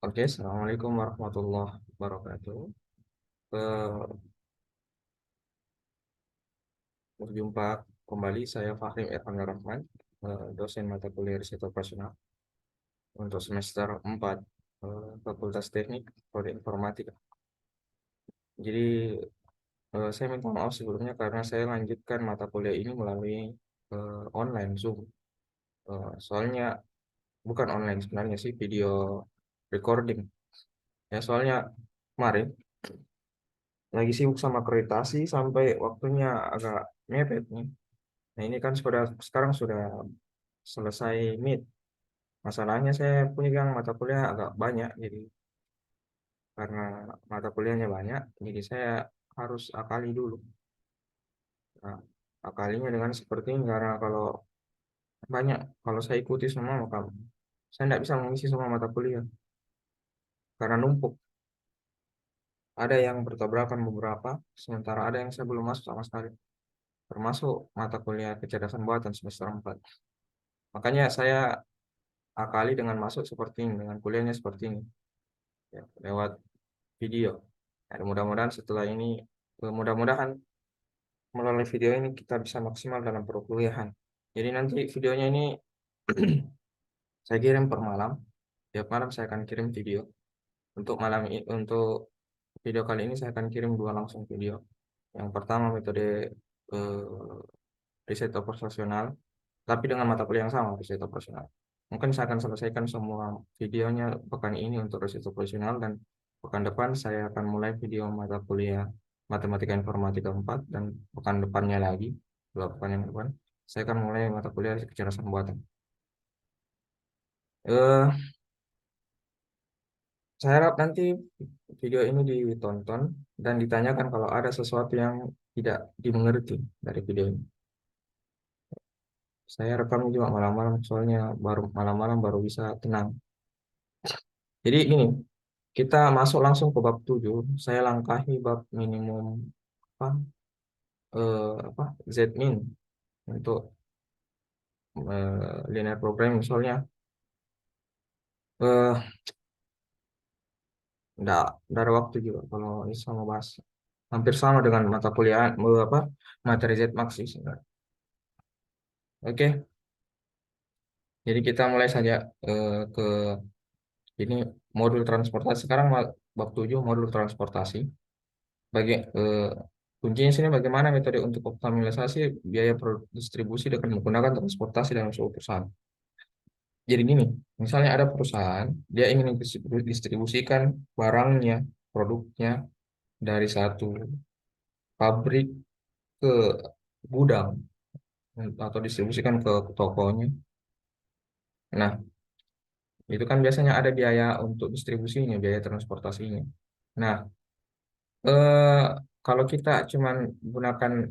Oke, Assalamualaikum warahmatullahi wabarakatuh. Eh, Berjumpa kembali, saya Fahrim Irfan Rahman, dosen mata kuliah riset operasional untuk semester 4, Fakultas Teknik Prodi Informatika. Jadi, saya minta maaf sebelumnya karena saya lanjutkan mata kuliah ini melalui online Zoom. Soalnya bukan online sebenarnya sih, video recording. Ya, soalnya kemarin lagi sibuk sama akreditasi sampai waktunya agak mepet nih. Nah, ini kan sekarang sudah selesai mid. Masalahnya saya punya mata kuliah agak banyak, jadi karena mata kuliahnya banyak, jadi saya harus akali dulu. Nah, akalinya dengan seperti ini karena kalau saya ikuti semua maka saya tidak bisa mengisi semua mata kuliah karena numpuk. Ada yang bertabrakan beberapa, sementara ada yang saya belum masuk sama sekali, termasuk mata kuliah kecerdasan buatan semester 4. Makanya saya akali dengan masuk seperti ini, dengan kuliahnya seperti ini, ya, lewat video. Dan mudah-mudahan setelah ini, mudah-mudahan melalui video ini kita bisa maksimal dalam perkuliahan. Jadi nanti videonya ini saya kirim per malam. Tiap malam saya akan kirim video. Untuk video kali ini saya akan kirim dua langsung video. Yang pertama metode eh, riset operasional, tapi dengan mata kuliah yang sama, riset operasional. Mungkin saya akan selesaikan semua videonya pekan ini untuk riset operasional, dan pekan depan saya akan mulai video mata kuliah Matematika Informatika 4, dan pekan depannya lagi, dua pekan yang depan, saya akan mulai mata kuliah kecerdasan buatan. Eh, saya harap nanti video ini ditonton dan ditanyakan kalau ada sesuatu yang tidak dimengerti dari video ini. Saya rekam juga malam-malam, soalnya baru malam-malam baru bisa tenang. Jadi ini kita masuk langsung ke bab 7. Saya langkahi bab minimum apa apa Z-min untuk linear programming, soalnya eh enggak ada waktu juga kalau ini sama bahas. Hampir sama dengan mata kuliah apa materi Z-max sih sebenarnya. Oke, jadi kita mulai saja ke ini modul transportasi. Sekarang bab 7 modul transportasi. Eh, Kuncinya sini bagaimana metode untuk optimalisasi biaya distribusi dengan menggunakan transportasi dalam suatu perusahaan. Jadi gini, misalnya ada perusahaan, dia ingin distribusikan barangnya, produknya dari satu pabrik ke gudang atau distribusikan ke tokonya. Nah, itu kan biasanya ada biaya untuk distribusinya, biaya transportasinya. Nah, eh, kalau kita cuman gunakan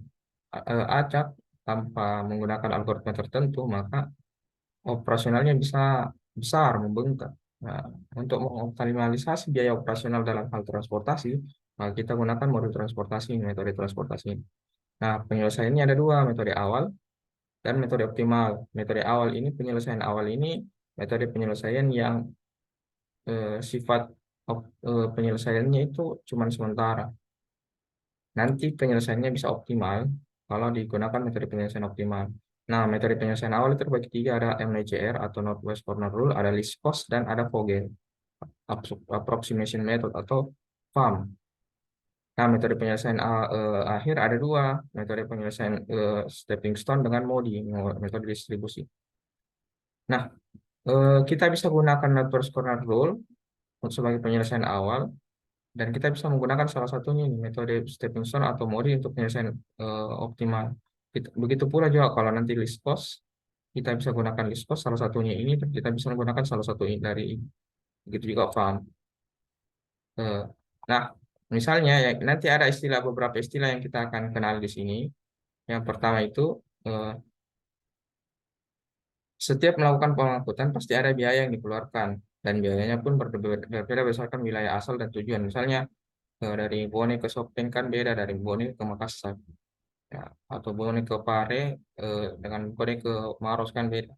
acak tanpa menggunakan algoritma tertentu, maka operasionalnya bisa besar, membengkak. Nah, untuk mengoptimalisasi biaya operasional dalam hal transportasi, kita gunakan modul transportasi, metode transportasi. Nah, penyelesaiannya ada dua, metode awal dan metode optimal. Metode awal ini, penyelesaian awal ini, metode penyelesaian yang sifat penyelesaiannya itu cuma sementara. Nanti penyelesaiannya bisa optimal kalau digunakan metode penyelesaian optimal. Nah, metode penyelesaian awal itu terbagi tiga, ada MLCR atau Northwest Corner Rule, ada least cost, dan ada Vogel approximation method atau FAM. Nah, metode penyelesaian akhir ada dua, metode penyelesaian stepping stone dengan MODI, metode distribusi. Nah, kita bisa gunakan Northwest Corner Rule sebagai penyelesaian awal, dan kita bisa menggunakan salah satunya ini, metode stepping stone atau MODI untuk penyelesaian optimal. Begitu pula juga kalau nanti list cost, kita bisa gunakan list cost salah satunya ini, dan kita bisa menggunakan salah satu dari ini. Begitu juga farm. Eh, nah, misalnya ya nanti ada beberapa istilah yang kita akan kenal di sini. Yang pertama itu eh, setiap melakukan pengangkutan pasti ada biaya yang dikeluarkan, dan biayanya pun berbeda berdasarkan wilayah asal dan tujuan. Misalnya dari Bone ke Sopeng kan beda dari Bone ke Makassar, ya, atau Bone ke Pare dengan Bone ke Maros kan beda,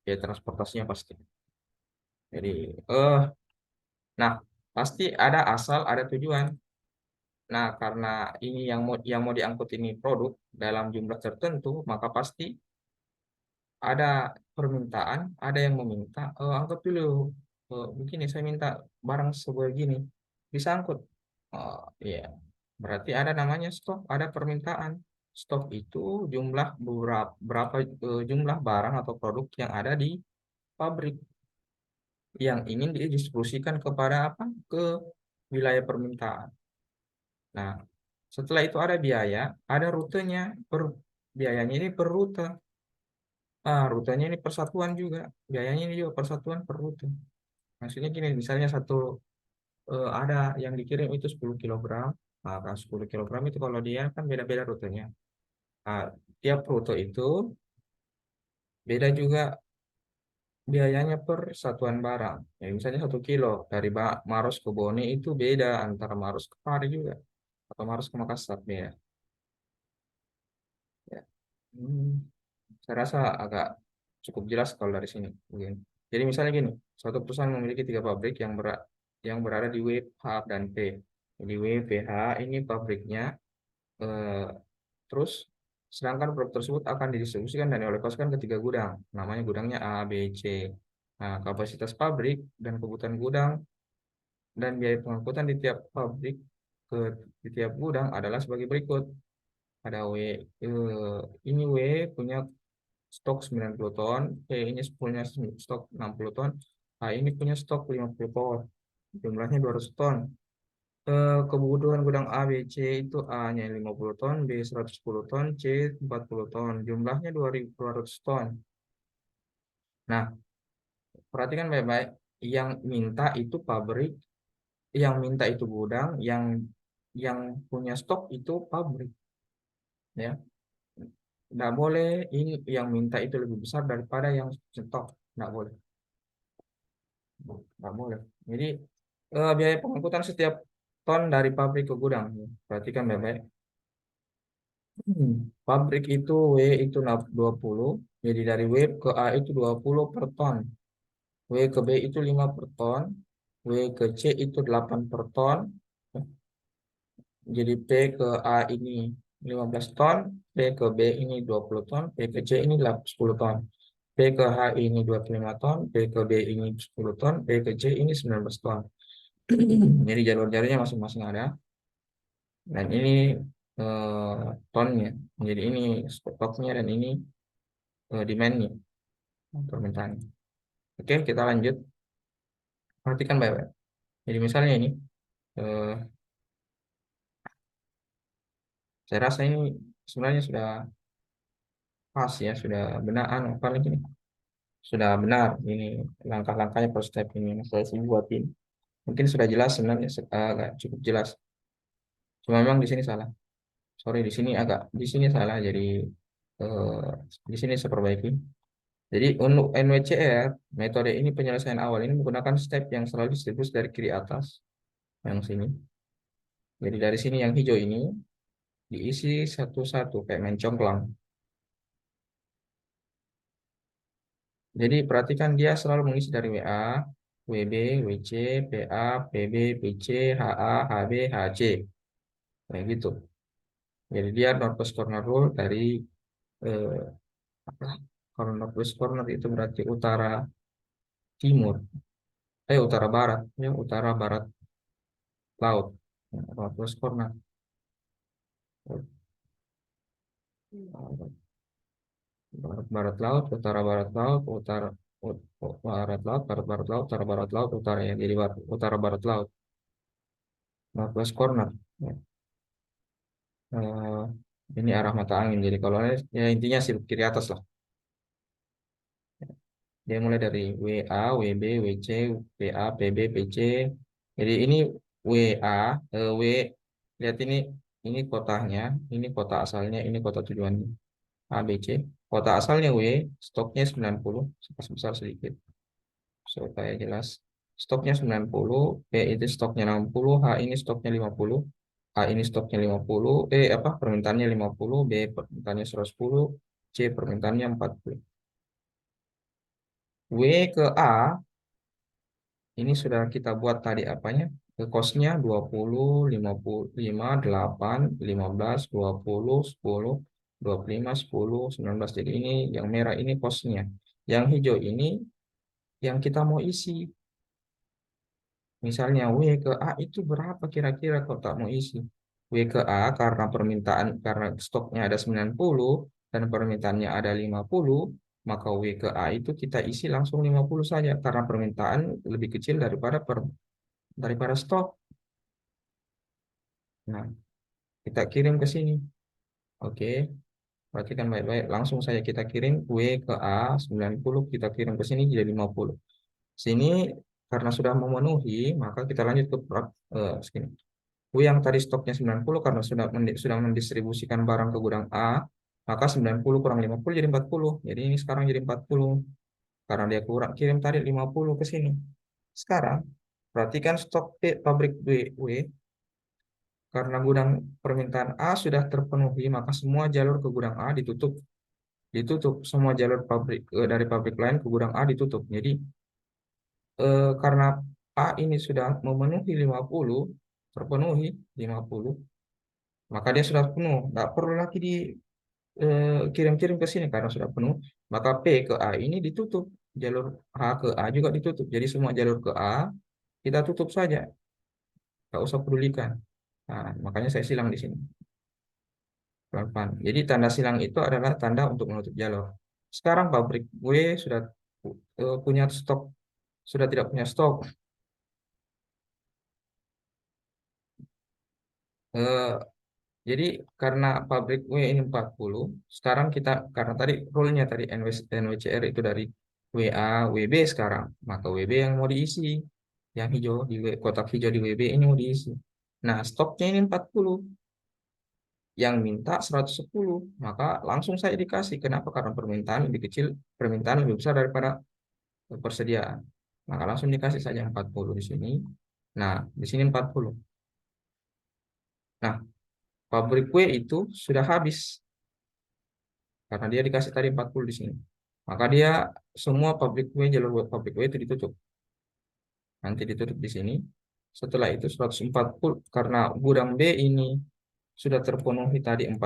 ya transportasinya pasti. Jadi Nah, pasti ada asal, ada tujuan. Nah, karena ini yang mau diangkut ini produk dalam jumlah tertentu, maka pasti ada permintaan, ada yang meminta, angkut dulu. Begini, saya minta barang sebegini, bisa angkut. Oh, iya, berarti ada namanya stok, ada permintaan. Stok itu jumlah berapa jumlah barang atau produk yang ada di pabrik yang ingin didistribusikan kepada apa? Ke wilayah permintaan. Nah, setelah itu ada biaya, ada rutenya. Biayanya ini per rute. Rutenya ini persatuan juga. Biayanya ini juga persatuan per rute. Maksudnya gini, misalnya ada yang dikirim itu 10 kilogram. Kan 10 kilogram itu kalau dia kan beda-beda rutenya. Nah, tiap rute itu beda juga biayanya per satuan barang. Ya, misalnya 1 kilo dari Maros ke Bone itu beda antara Maros ke Pari juga atau Maros ke Makassar beda. Ya. Hmm, saya rasa agak cukup jelas kalau dari sini. Mungkin. Jadi misalnya gini, suatu perusahaan memiliki 3 pabrik yang berada di W, H, dan P. Jadi W, P, H ini pabriknya, eh, terus sedangkan produk tersebut akan didistribusikan dan dialokasikan ke 3 gudang. Namanya gudangnya A, B, C. Nah, kapasitas pabrik dan kebutuhan gudang dan biaya pengangkutan ke di tiap gudang adalah sebagai berikut. Ada ini W punya stok 90 ton, ini punya stok 60 ton, ini punya stok 50 ton, jumlahnya 200 ton. Kebutuhan gudang A, B, C itu A-nya 50 ton, B 110 ton, C 40 ton, jumlahnya 2.200 ton. Nah, perhatikan baik-baik, yang minta itu pabrik, yang minta itu gudang, yang punya stok itu pabrik, ya. Nggak boleh ini yang minta itu lebih besar daripada yang stok, nggak boleh. Nggak boleh. Jadi biaya pengangkutan setiap ton dari pabrik ke gudang. Perhatikan baik-baik. Pabrik itu W itu 20. Jadi dari W ke A itu 20 per ton. W ke B itu 5 per ton. W ke C itu 8 per ton. Jadi P ke A ini 15 ton. P ke B ini 20 ton. P ke C ini 10 ton. P ke H ini 25 ton. P ke B ini 10 ton. P ke C ini 19 ton. Jadi jalur-jalurnya masing-masing ada. Dan ini tonnya. Jadi ini stoknya dan ini demand-nya, permintaan. Oke, kita lanjut. Perhatikan baik-baik. Jadi misalnya ini, eh, saya rasa ini sebenarnya sudah pas ya, sudah benar. Apa lagi nih? Sudah benar. Ini langkah-langkahnya per step ini yang saya buatin. Mungkin sudah jelas sebenarnya, agak cukup jelas. Cuma memang di sini salah. Sorry, di sini salah. Jadi eh, di sini saya perbaiki. Jadi untuk NWCR, metode ini penyelesaian awal ini menggunakan step yang selalu distribusi dari kiri atas, yang sini. Jadi dari sini yang hijau ini diisi satu-satu kayak mencongklang. Jadi perhatikan dia selalu mengisi dari WA, WB, WC, PA, PB, PC, HA, HB, HC. Kayak gitu. Jadi dia northwest corner rule dari eh, apa? Kalau northwest corner itu berarti utara timur, utara barat, ya utara barat laut. Northwest corner. Barat barat laut, utara barat laut, barat laut, barat barat laut, utara barat laut, utara ya. Jadi utara barat laut, northwest corner. Ya. Eh, ini arah mata angin. Jadi kalau ini ya intinya sih kiri atas lah. Dia mulai dari WA, WB, WC, PA, PB, PC. Jadi ini WA, W. Lihat ini kotanya, ini kota asalnya, ini kota tujuannya. A, B, C. Kota asalnya W, stoknya 90, besar sedikit. Supaya jelas. Stoknya 90, B itu stoknya 60, H ini stoknya 50, A ini stoknya 50, permintaannya 50, B permintaannya 110, C permintaannya 40. W ke A Ini sudah kita buat tadi apanya? Cost-nya 20, 50, 5, 8, 15, 20, 10, 25, 10, 19. Jadi ini yang merah ini cost-nya. Yang hijau ini yang kita mau isi. Misalnya W ke A itu berapa kira-kira kalau tak mau isi? W ke A karena permintaan karena stoknya ada 90 dan permintaannya ada 50, maka W ke A itu kita isi langsung 50 saja karena permintaan lebih kecil daripada stok. Nah, kita kirim ke sini. Oke, perhatikan baik-baik. Langsung saja kita kirim W ke A 90, kita kirim ke sini jadi 50. Sini karena sudah memenuhi, maka kita lanjut ke sini. Yang tadi stoknya 90 karena sudah mendistribusikan barang ke gudang A, maka 90 kurang 50 jadi 40. Jadi ini sekarang jadi 40 karena dia kurang kirim tadi 50 ke sini. Sekarang perhatikan stok pabrik W karena gudang permintaan A sudah terpenuhi, maka semua jalur ke gudang A ditutup. Ditutup semua jalur dari pabrik lain ke gudang A ditutup. Jadi karena A ini sudah memenuhi 50, terpenuhi 50, maka dia sudah penuh, nggak perlu lagi dikirim-kirim ke sini karena sudah penuh. Maka P ke A ini ditutup, jalur H ke A juga ditutup. Jadi semua jalur ke A kita tutup saja, nggak usah pedulikan. Nah, makanya saya silang di sini pelan-pelan. Jadi tanda silang itu adalah tanda untuk menutup jalur. Sekarang pabrik gue sudah punya stok, sudah tidak punya stok. Eh, Jadi karena pabrik W ini 40, sekarang kita karena tadi rule-nya tadi NWCR itu dari WA, WB sekarang, maka WB yang mau diisi, yang hijau kotak hijau di WB ini mau diisi. Nah, stoknya ini 40, yang minta 110, maka langsung saya dikasih. Kenapa? Karena permintaan lebih kecil, permintaan lebih besar daripada persediaan. Maka langsung dikasih saja 40 di sini. Nah, di sini 40. Nah, pabrik W itu sudah habis karena dia dikasih tadi 40 di sini. Maka dia semua pabrik W, jalur pabrik W itu ditutup. Nanti ditutup di sini. Setelah itu 140 karena gudang B ini sudah terpenuhi tadi 40.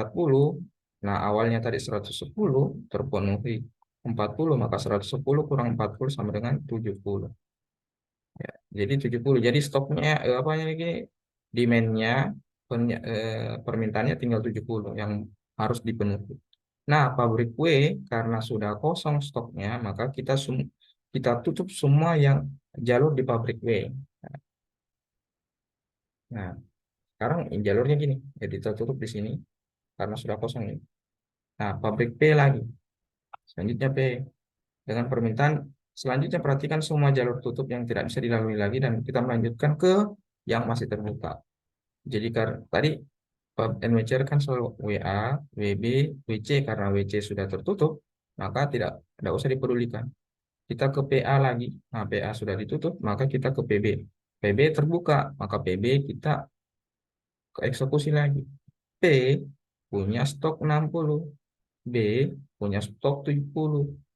Nah, awalnya tadi 110 terpenuhi 40, maka 110 kurang 40 sama dengan 70. Ya, jadi 70. Jadi stoknya apa ini demand-nya permintaannya tinggal 70 yang harus dipenuhi. Nah, pabrik kue karena sudah kosong stoknya, maka kita tutup semua yang jalur di pabrik kue. Nah, sekarang jalurnya gini, jadi kita tutup di sini karena sudah kosong ini. Nah, pabrik P lagi, selanjutnya P dengan permintaan selanjutnya perhatikan semua jalur tutup yang tidak bisa dilalui lagi dan kita melanjutkan ke yang masih terbuka. Jadi tadi NWCR kan selalu WA, WB, WC karena WC sudah tertutup, maka tidak usah dipedulikan. Kita ke PA lagi. Nah, PA sudah ditutup, maka kita ke PB. PB terbuka, maka PB kita ke eksekusi lagi. P punya stok 60, B punya stok 70,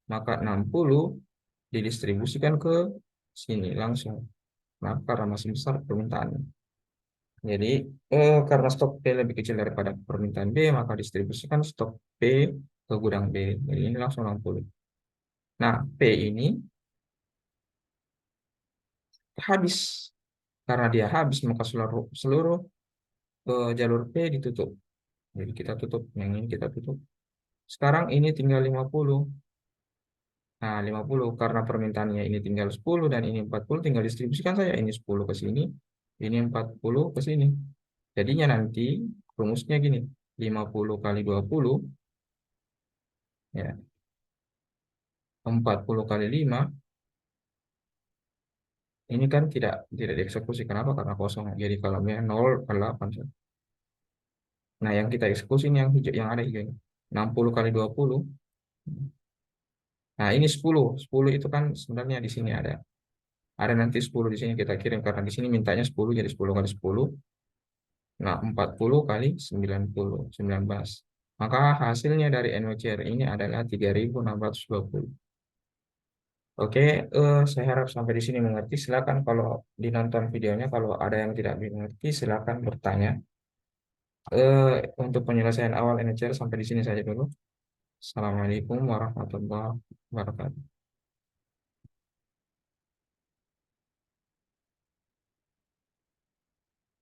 maka 60 didistribusikan ke sini langsung. Nah, karena masih besar permintaannya. Jadi, karena stok P lebih kecil daripada permintaan B, maka distribusikan stok P ke gudang B. Jadi ini langsung 60. Nah, P ini habis. Karena dia habis, maka seluruh jalur P ditutup. Jadi kita tutup, yang ini kita tutup. Sekarang ini tinggal 50. Nah, 50 karena permintaannya ini tinggal 10 dan ini 40 tinggal distribusikan saya. Ini 10 ke sini, ini 40 ke sini. Jadinya nanti rumusnya gini, 50 kali 20, ya, 40 kali 5, ini kan tidak dieksekusi. Kenapa? Karena kosong. Jadi kalau 0 kali 8. Nah, yang kita eksekusi ini yang hijau, yang ada hijau ini. 60 kali 20. Nah, ini 10. 10 itu kan sebenarnya di sini ada. Ada nanti 10 di sini kita kirim karena di sini mintanya 10 jadi 10 kali 10. Nah, 40 kali 90, 19. Maka hasilnya dari NOCR ini adalah 3.620. Oke, saya harap sampai di sini mengerti. Silakan kalau dinonton videonya, kalau ada yang tidak mengerti, silakan bertanya. Untuk penyelesaian awal NCR sampai di sini saja dulu. Assalamualaikum warahmatullahi wabarakatuh.